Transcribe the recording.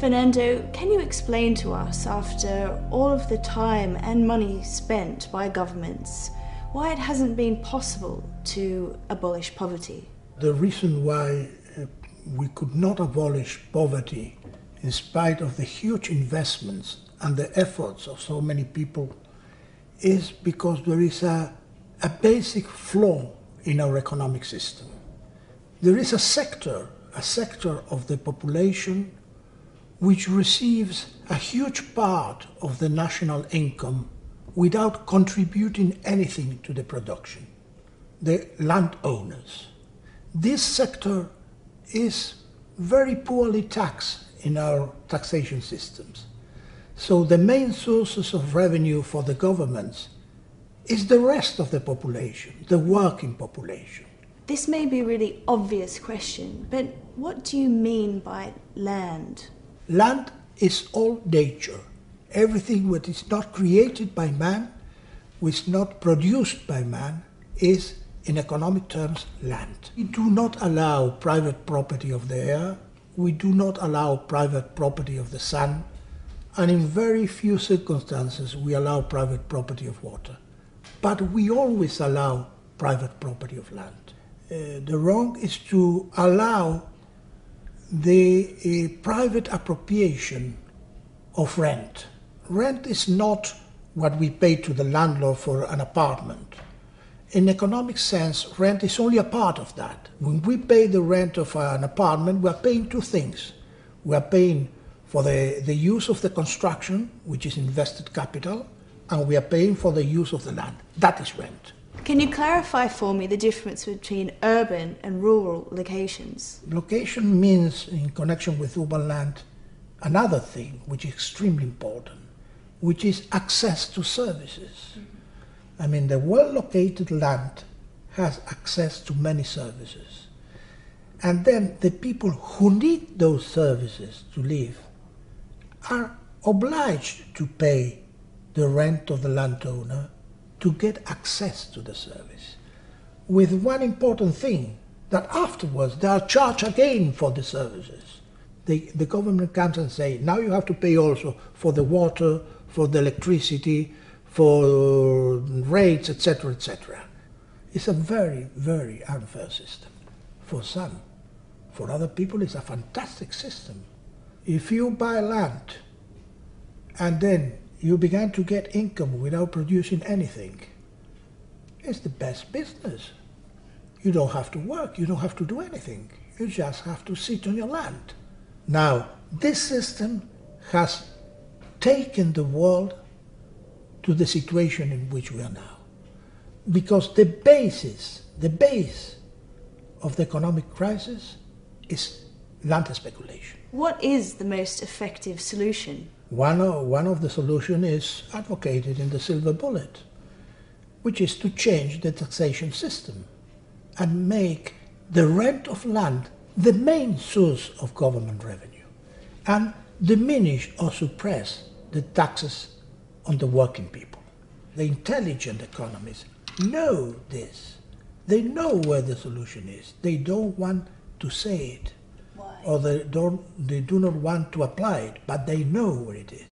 Fernando, can you explain to us, after all of the time and money spent by governments, why it hasn't been possible to abolish poverty? The reason why we could not abolish poverty, in spite of the huge investments and the efforts of so many people, is because there is a basic flaw in our economic system. There is a sector of the population which receives a huge part of the national income without contributing anything to the production: the landowners. This sector is very poorly taxed in our taxation systems. So the main sources of revenue for the governments is the rest of the population, the working population. This may be a really obvious question, but what do you mean by land? Land is all nature. Everything that is not created by man, which is not produced by man, is, in economic terms, land. We do not allow private property of the air, we do not allow private property of the sun, and in very few circumstances we allow private property of water. But we always allow private property of land. The wrong is to allow the private appropriation of rent. Rent is not what we pay to the landlord for an apartment. In economic sense, rent is only a part of that. When we pay the rent of an apartment, we are paying two things. We are paying for the use of the construction, which is invested capital, and we are paying for the use of the land. That is rent. Can you clarify for me the difference between urban and rural locations? Location means, in connection with urban land, another thing which is extremely important, which is access to services. I mean, the well-located land has access to many services. And then the people who need those services to live are obliged to pay the rent of the landowner to get access to the service. With one important thing, that afterwards they are charged again for the services. The government comes and says, now you have to pay also for the water, for the electricity, for rates, etc., etc. It's a very, very unfair system for some. For other people, it's a fantastic system. If you buy land and then you begin to get income without producing anything, it's the best business. You don't have to work, you don't have to do anything. You just have to sit on your land. Now, this system has taken the world to the situation in which we are now. Because the base of the economic crisis is land speculation. What is the most effective solution? One of the solutions is advocated in the Silver Bullet, which is to change the taxation system and make the rent of land the main source of government revenue and diminish or suppress the taxes on the working people. The intelligent economists know this. They know where the solution is. They don't want to say it. Why? Or they do not want to apply it, but they know where it is.